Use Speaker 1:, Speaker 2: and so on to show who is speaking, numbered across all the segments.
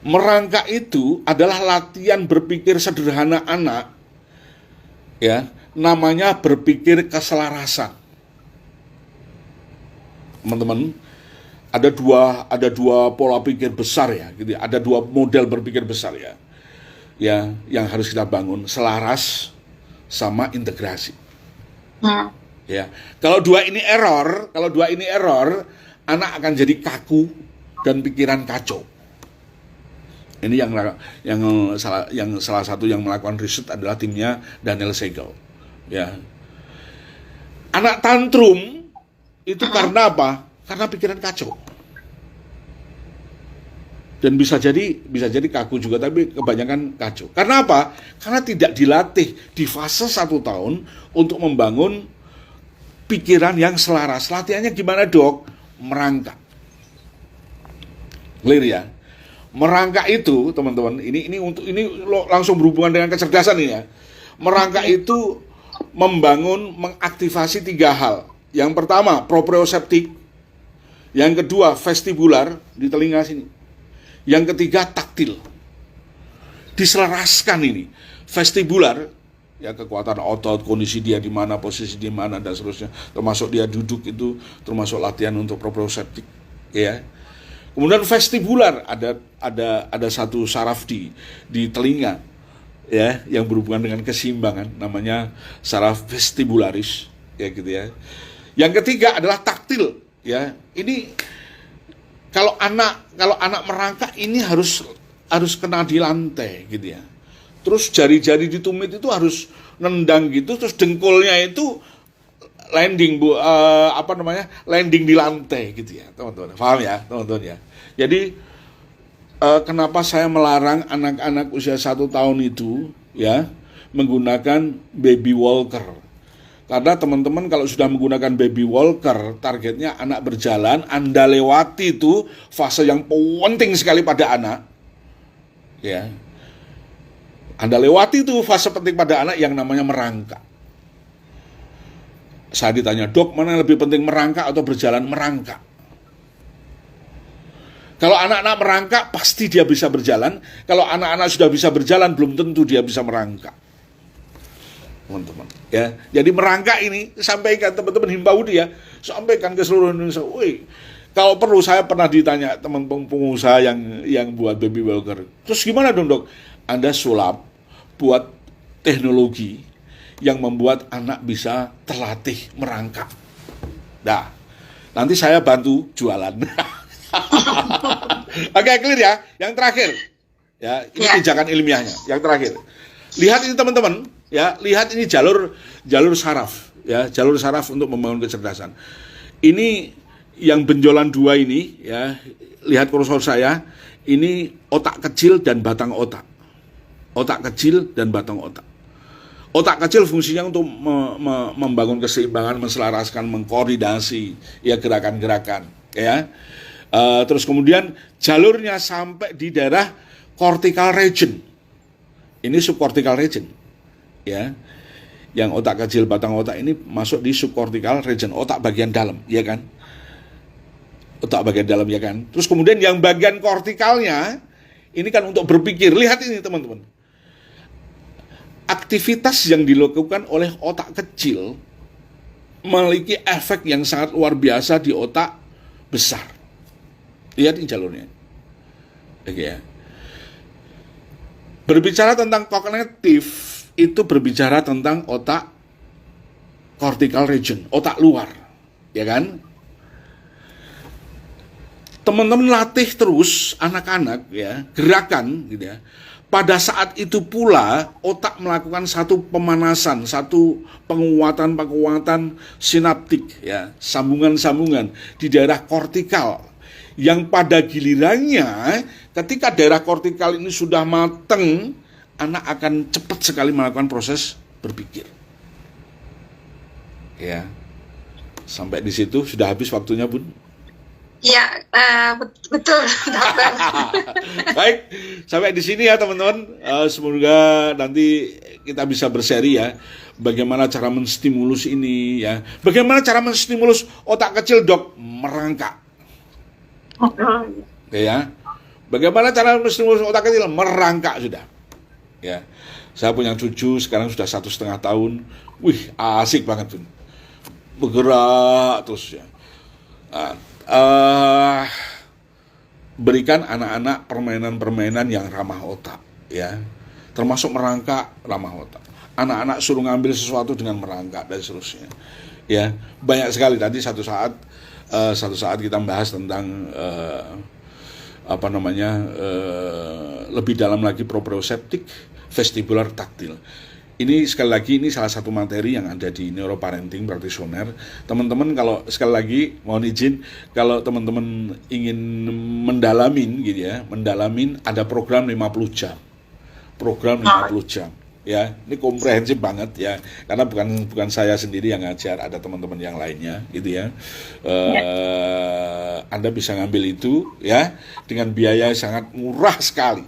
Speaker 1: Merangkak itu adalah latihan berpikir sederhana anak, ya, namanya berpikir keselarasan. Teman-teman, ada dua pola pikir besar ya, gitu. Ada dua model berpikir besar ya, yang harus kita bangun, selaras sama integrasi. Ya, kalau dua ini error, anak akan jadi kaku dan pikiran kacau. Ini yang salah satu yang melakukan riset adalah timnya Daniel Siegel. Ya. Anak tantrum itu karena apa? Karena pikiran kacau. Dan bisa jadi kaku juga, tapi kebanyakan kacau. Karena apa? Karena tidak dilatih di fase 1 tahun untuk membangun pikiran yang selaras. Latihannya gimana, Dok? Merangkak. Clear ya? Merangkak itu, teman-teman, ini langsung berhubungan dengan kecerdasan ini ya. Merangkak itu mengaktifasi 3 hal. Yang pertama, proprioceptik. Yang kedua, vestibular di telinga sini. Yang ketiga, taktil. Diselaraskan ini. Vestibular, ya, kekuatan otot, kondisi dia di mana, posisi di mana, dan seterusnya. Termasuk dia duduk itu, termasuk latihan untuk proprioceptik, ya. Kemudian vestibular, ada satu saraf di telinga, ya, yang berhubungan dengan keseimbangan, namanya saraf vestibularis, ya gitu ya. Yang ketiga adalah taktil, ya. Ini kalau anak merangkak ini harus kena di lantai, gitu ya. Terus jari-jari di tumit itu harus nendang gitu, terus dengkulnya itu landing landing di lantai gitu ya, teman-teman. Paham ya, teman-teman ya. Jadi kenapa saya melarang anak-anak usia 1 tahun itu ya menggunakan baby walker? Karena teman-teman kalau sudah menggunakan baby walker, targetnya anak berjalan, Anda lewati itu fase yang penting sekali pada anak. Ya. Anda lewati itu fase penting pada anak yang namanya merangkak. Saya ditanya, Dok, mana yang lebih penting, merangkak atau berjalan? Merangkak. Kalau anak-anak merangkak, pasti dia bisa berjalan. Kalau anak-anak sudah bisa berjalan, belum tentu dia bisa merangkak. Teman-teman, ya. Jadi merangkak ini, sampaikan teman-teman, himbau dia, sampaikan ke seluruh Indonesia. Woi, kalau perlu, saya pernah ditanya teman pengusaha yang buat baby walker. Terus gimana dong, Dok? Anda sulap buat teknologi yang membuat anak bisa terlatih merangkak. Nah, nanti saya bantu jualan. Oke, clear ya. Yang terakhir, ya, ini pijakan ilmiahnya. Yang terakhir, lihat ini teman-teman, ya, lihat ini jalur saraf, ya, jalur saraf untuk membangun kecerdasan. Ini yang benjolan 2 ini, ya, lihat kursor saya, ini otak kecil dan batang otak. Otak kecil dan batang otak. Otak kecil fungsinya untuk membangun keseimbangan, menselaraskan, mengkoordinasi ya gerakan-gerakan, ya. Terus kemudian jalurnya sampai di daerah cortical region. Ini subcortical region, ya. Yang otak kecil, batang otak ini masuk di subcortical region, otak bagian dalam, ya kan? Otak bagian dalam, ya kan? Terus kemudian yang bagian kortikalnya ini kan untuk berpikir. Lihat ini teman-teman. Aktivitas yang dilakukan oleh otak kecil memiliki efek yang sangat luar biasa di otak besar. Lihat ini jalurnya. Oke ya. Berbicara tentang kognitif, itu berbicara tentang otak cortical region, otak luar. Ya kan? Teman-teman latih terus anak-anak ya, gerakan gitu ya. Pada saat itu pula otak melakukan satu pemanasan, satu penguatan sinaptik ya, sambungan-sambungan di daerah kortikal. Yang pada gilirannya ketika daerah kortikal ini sudah mateng, anak akan cepat sekali melakukan proses berpikir. Ya. Sampai di situ sudah habis waktunya, Bun.
Speaker 2: Ya, betul.
Speaker 1: Baik, sampai di sini ya teman-teman. Semoga nanti kita bisa berseri ya, bagaimana cara menstimulus ini ya. Bagaimana cara menstimulus otak kecil, Dok? Merangkak. Ya. Bagaimana cara menstimulus otak kecil? Merangkak sudah. Ya. Saya punya cucu sekarang sudah 1,5 tahun. Wih, asik banget tuh. Bergerak terus ya. Berikan anak-anak permainan-permainan yang ramah otak, ya. Termasuk merangkak, ramah otak. Anak-anak suruh ngambil sesuatu dengan merangkak dan seterusnya. Ya, banyak sekali tadi satu saat kita bahas tentang lebih dalam lagi proprioceptik, vestibular, taktil. Ini sekali lagi ini salah satu materi yang ada di neuroparenting practitioner. Teman-teman kalau sekali lagi mohon izin kalau teman-teman ingin mendalamin gitu ya, ada program 50 jam. Program 50 jam. Ya, ini komprehensif banget ya, karena bukan saya sendiri yang ngajar, ada teman-teman yang lainnya gitu ya. Anda bisa ngambil itu ya dengan biaya sangat murah sekali.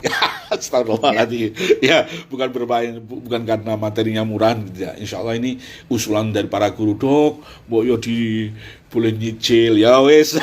Speaker 1: Astagfirullahaladzim. Ya, bukan karena materinya murah gitu ya. Insya Allah ini usulan dari para guru, Dok, boleh nyicil ya wes.